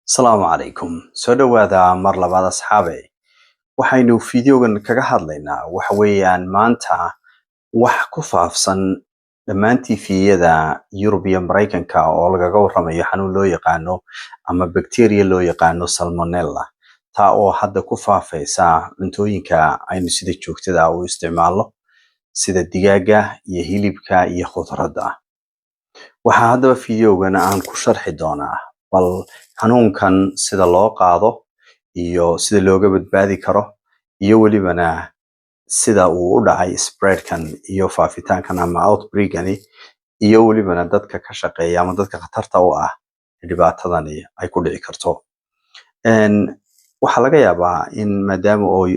Asalaamu calaykum. Soo dhawaada mar labaad asxaabe. Waxaynu fiidiyogan kaga hadlaynaa waxa weeyaan maanta wax ku faafsan dhammaan tifiyada Yurub iyo Mareykanka oo lagaga warramayo xanuun loo yaqaano ama bacteria loo yaqaano Salmonella taa oo hadda ku faafaysa cuntooyinka aynu sida joogtada ah u isticmaalno sida digaaga iyo hilibka iyo khudradda. Waxaa haddaba fiidiyogan aan ku sharxi doonaa bal xanuunkan sida loo qaado iyo sida looga badbaadi karo iyo welibana sida uu u dhacay spreadkan iyo faafitaankan ama outbreakani iyo welibana dadka ka shaqeeya ama dadka khatarta u ah dhibaatadani ay ku dhici karto. Waxaa laga yaabaa in maadaama oo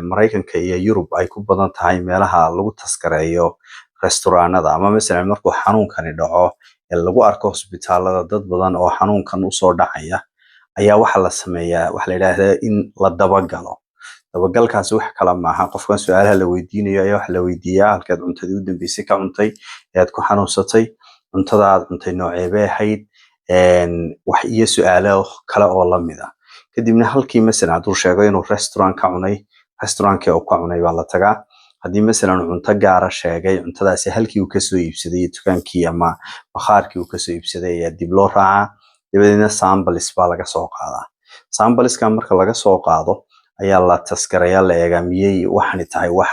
Mareykanka iyo Yurub ay ku badan tahay meelaha lagu taskareeyo restaurantada ama masalan markuu xanuunkani dhaco ee lagu arko hospitaalada dad badan oo xanuunkan usoo dhacaya ayaa waxa la sameeyaa waxa la yiraahdaa in la dabagalo. Dabagalkaasi wax kala maaha qofkan su'aalaha la weydiinayo ayaa wax la weydiiyaa halkaad cuntadii u dambeysay ka cuntay eed ku xanuunsatay cuntada aad cuntay noocee bay ahayd wax iyo su'aalo kale oo la mid ah. Kadibna halkii masalan hadduu sheego inuu restaurant ka cunay restaurantkii uu ka cunay baa la tagaa. Haddii masalan cunto gaara sheegay cuntadaasi halkii uu kasoo iibsaday dukaankii ama bakhaarkii uu kasoo iibsaday ayaa dib loo raacaa. Dabadeedna samples baa laga soo qaadaa. Sampleskan marka laga soo qaado ayaa la taskareeyaa la eegaa miyay waxani tahay wax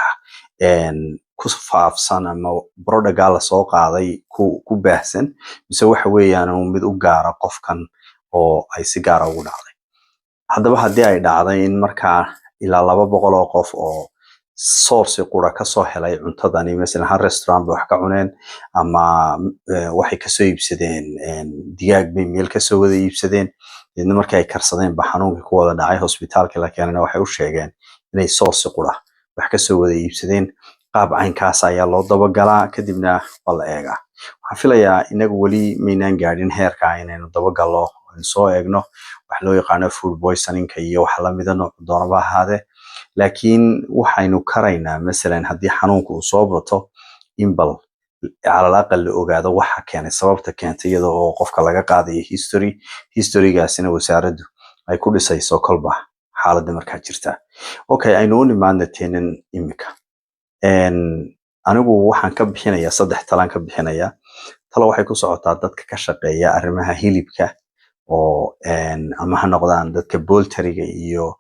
ku faafsan ama product-ga la soo qaaday ku baahsan mise waxa weeyaan mid u gaara qofkan oo ay si gaar ah ugu dhacday. Haddaba haddii ay dhacday in markaa ilaa 200 oo qof oo source qura ka soo helay cuntadani masalan hal restaurant bay wax ka cuneen ama waxay ka soo iibsadeen digaag bay meel ka soo wada iibsadeen idina markay ay karsadeen ba xanuunka ku wada dhacay hospitaalka la keenana waxay u sheegeen inay source qura wax ka soo wada iibsadeen qaab caynkaas ayaa loo dabagalaa kadibna waa la eegaa. Waxaan filayaa inagu weli maynaan gaadhin heerka inaynu dabagalo soo eegno wax loo yaqaano food poisoning iyo wax la mid ah nooc doonaba ahaade laakiin waxaynu karaynaa masalan haddii xanuunku uu soo bato in bal على الأقل ogaado waxa keenay sababta keentay iyadoo oo qofka laga qaadayo historygaasina wasaaraddu ay ku dhisayso kolba xaaladda markaa jirta. Okay, aynu u nimaadna teenan imika. Anigu waxaan ka bixinayaa 3 talaan ka bixinayaa. Talo waxay ku socotaa dadka ka shaqeeya arrimaha hilibka oo ama ha noqdaan dadka poultry-ga iyo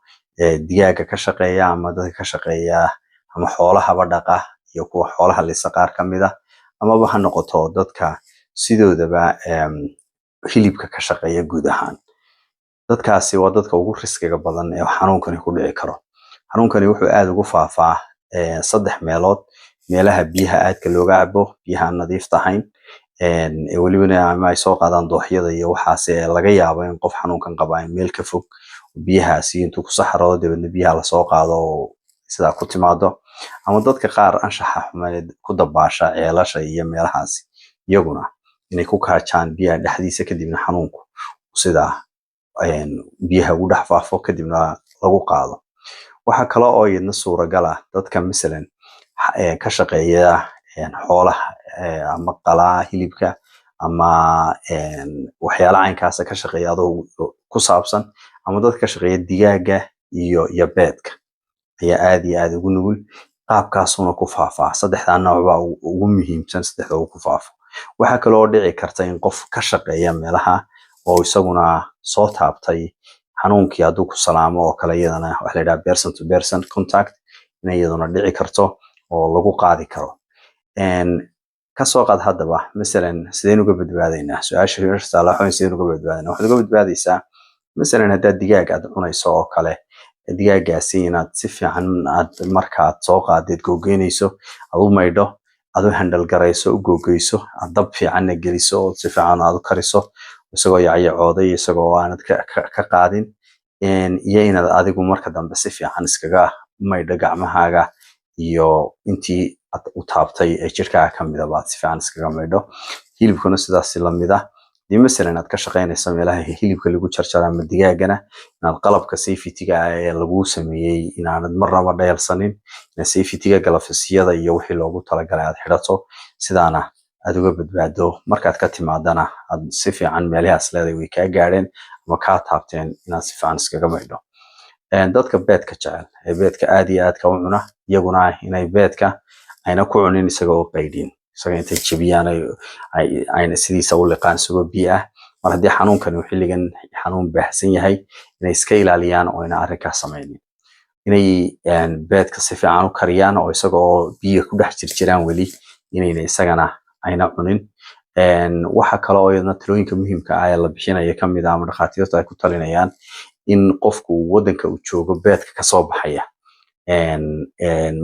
digaaga ka shaqeeya ama dadka ka shaqeeya ama xoolaha dhaqa iyo kuwa xoolaha lisa qaar ka mid ah ama ha noqoto dadka sidoodaba hilibka ka shaqeeya guud ahaan. Dadkaasi waa dadka ugu riskiga badan ee xanuunkani ku dhici karo. Xanuunkani wuxuu aad ugu faafaa 3 meelood meelaha biyaha aadka looga cabo biyaha nadiifta ahayn welibana ama ay soo qaadaan dooxyada iyo waxaas laga yaabo in qof xanuunkan qaba meel ka fog biyahaasi intuu ku saxaroodo dibadna biyaha la soo qaado sida ku timaado ama dadka qaar anshaxa xumayd ku dabaasha ceelasha iyo meelahaasi iyaguna inay ku kaajaan biyaha dhexdiisa kadibna xanuunku sida biyaha ugu dhex faafo kadibna lagu qaado. Waxa kale oo iyadna suuragal ah dadka masalan ka shaqeeya xoolaha ama qalaa hilibka ama waxyaalaha caynkaas ka shaqeeya adoo ku saabsan ama dadka ka shaqeeya digaaga iyo beedka ayaa aad iyo aad ugu nugul qaabkaasuna ku faafaa 3 nooc baa ugu muhiimsan 3 ugu ku faafo. Waxa kale oo dhici karta in qof ka shaqeeya meelaha oo isaguna soo taabtay xanuunkii hadduu ku salaamo oo kale iyadana waxa la yiraahdaa person to person contact inay iyaduna dhici karto oo lagu qaadi karo. Ka soo qaad haddaba masalan sideen uga badbaadaynaa su'aasha salaxoon sideen uga badbaadaynaa waxaad uga badbaadaysaa masalan haddaad digaag aad cunayso oo kale digaagaasi inaad si fiican aad markaad soo qaadid googeynayso aad u maydho aad u handle garayso u googeyso aad dab fiican geliso oo si fiican aad u kariso isagoo yacyacooday isagoo aanad ka qaadin iyo inaad adigu marka dambe si fiican iskaga maydho gacmahaaga iyo intii aad u taabtay jirkaaga ka mid ah baad si fiican iskaga maydho. Hilibkuna sidaas la mid ah masalan aad ka shaqeynayso meelaha hilibka lagu jarjaro ama digaagana inaad qalabka safety-ga ee lagu sameeyay inaanad marnaba dheelsanin safety-ga galafisiyada iyo wixii loogu talagalay aad xidhato sidaana aad uga badbaado markaad ka timaadana aad si fiican meelahaas leedahay way ka gaareen ama kaa taabteen inaad si fiican iskaga maydho. dadka beedka jecel ee beedka aad iyo aadka u cuna iyaguna inay beedka ayna ku cunin isaga oo qaydhin, isaga intay jebiyaan ayna sidiisa u liqaan isagoo biyo ah. mar haddii xanuunkan uu xilligan xanuun baahsan yahay inay iska ilaaliyaan oo ayna arrinkaas samaynin. inay beedka si fiican u kariyaan oo isaga oo biyo ku dhex jirjiraan weli inayna isagana ayna cunin. waxa kale oo iyadana talooyinka muhiimka ah ee la bixinayo ka mid ah ama dhakhaatiirtu ay ku talinayaan in qofku waddanka uu joogo beedka kasoo baxaya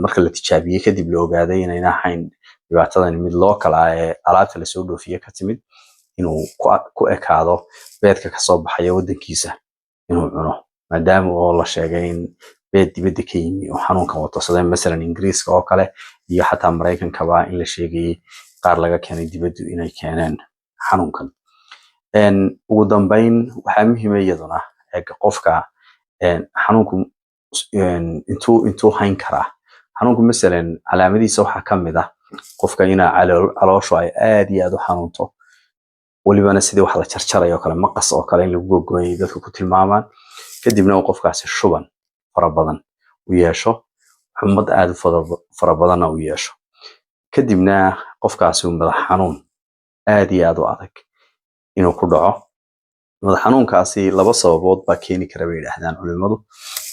marka la tijaabiyey kadib la ogaaday inayna ahayn dhibaatadan mid local ah ee alaabta lasoo dhoofiye ka timid, inuu ku ekaado beedka kasoo baxaya waddankiisa inuu cuno, maadaama oo la sheegay in beed dibadda ka yimi oo xanuunkan wato sida masalan Ingiriiska oo kale iyo xataa Mareykankaba in la sheegayay qaar laga keenay dibaddu inay keeneen xanuunkan. ugu dambeyn waxaa muhiim ah iyaduna qofka xanuunku intuu hayn karaa. xanuunku masalan calaamadihiisa waxaa ka mid ah qofka inaa calooshu ay aad iyo aad u xanuunto, walibana sidii wax la jarjarayo oo kale, maqas oo kale in lagu gogoyay dadku ku tilmaamaan, kadibna uu qofkaasi shuban fara badan u yeesho, xumad aad u fara badanna u yeesho, kadibna qofkaasi uu madax xanuun aad iyo aad u adag inuu ku dhaco. madax xanuunkaasi laba sababood baa keeni kara bay yidhaahdaan culimadu.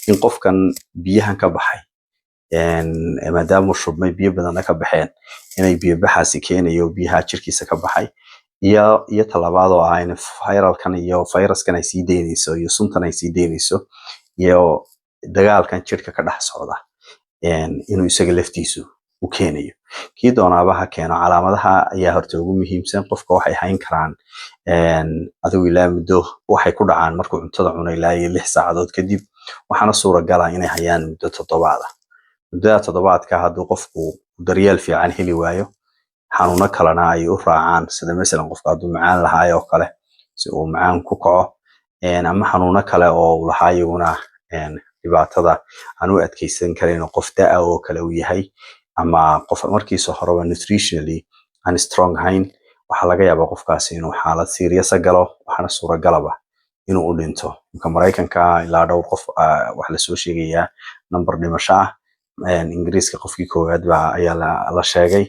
in qofkan biyahan ka baxay maadaama uu shubmay biyo badanna ka baxeen inay biyo baxaasi keenayo biyaha jirkiisa ka baxay, iyo talabaad oo ah in viralkan iyo fayraskan ay sii daynayso iyo suntan ay sii daynayso iyo dagaalkan jirka ka dhex socda inuu isaga laftiisu u keenayo. kii doonaaba ha keeno, calaamadaha ayaa horta ugu muhiimsan. qofka waxay hayn karaan adigu ilaa muddo, waxay ku dhacaan markuu cuntada cuno ilaa iyo 6 saacadood kadib, waxaana suuragala inay hayaan muddo 7 ah. muddada 7-ka hadduu qofku daryeel fiican heli waayo, xanuuno kalena ay u raacaan sida masalan qofka hadduu macaan lahaay oo kale si uu macaan ku kaco, ama xanuuno kale oo uu lahaa iyaguna dhibaatada aan u adkeysan karin qof da'a oo kale uu yahay, ama qof markiisa horeba nutritionally aan strong ahayn, waxaa laga yaabaa qofkaasi inuu xaalad serious galo, waxaana suuragalaba inuu u dhinto. marka Mareykanka ilaa dhowr qof wax la soo sheegayaa number dhimasho ah. Ingiriiska qofkii koowaad ayaa la sheegay.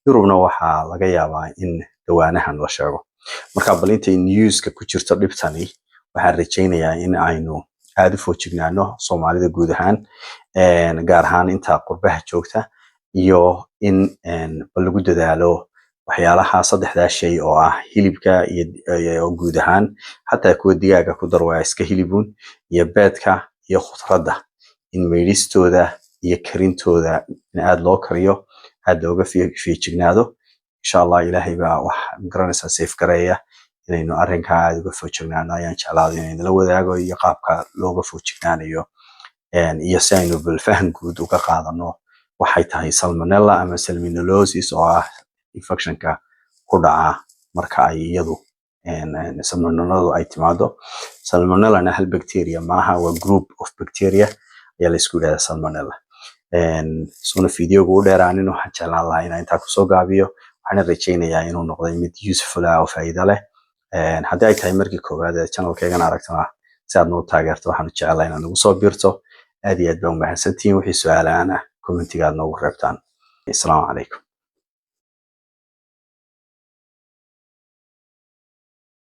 Yurubna waxaa laga yaabaa in dhawaanahan la sheego. marka bal intay newska ku jirto dhibtani, waxaan rajaynayaa in aynu aad u foojignaano Soomaalida guud ahaan, gaar ahaan inta qurbaha joogta, iyo in lagu dadaalo waxyaalaha 3 shay oo ah hilibka iyo guud ahaan xataa kuwa digaaga ku dar waa iska hilibun, iyo beedka iyo khudradda in meydistooda iyo karintooda in aad loo kariyo, aad looga feejignaado. insha Allah ilaahay baa wax garanaysa safe gareeya inaynu arrinka aad uga foojignaano ayaan jeclaaday inaynu la wadaago, iyo qaabka looga foojignaanayo iyo si aynu balfahan guud uga qaadano waxay tahay salmonella ama salmonellosis oo ah infectionka ku dhaca marka ay iyadu salmonelladu ay timaado. salmonella hal bacteria maaha, waa group of bacteria ayaa la isku yidhahdaa salmonella. suna videogu u dheeraanin, waxaan jeclaan lahaa inaan intaa kusoo gaabiyo. waxaan rajaynayaa inuu noqday mid useful ah oo faa'iido leh. haddii ay tahay markii koowaad ee channelkeygana aragtana si aad noo taageerto, waxaan jeclahay inaad nagu soo biirto. aad iyo aad baa u mahadsantihiin. wixii su'aalaana commentiga aad noogu reebtaan. assalaamu calaykum.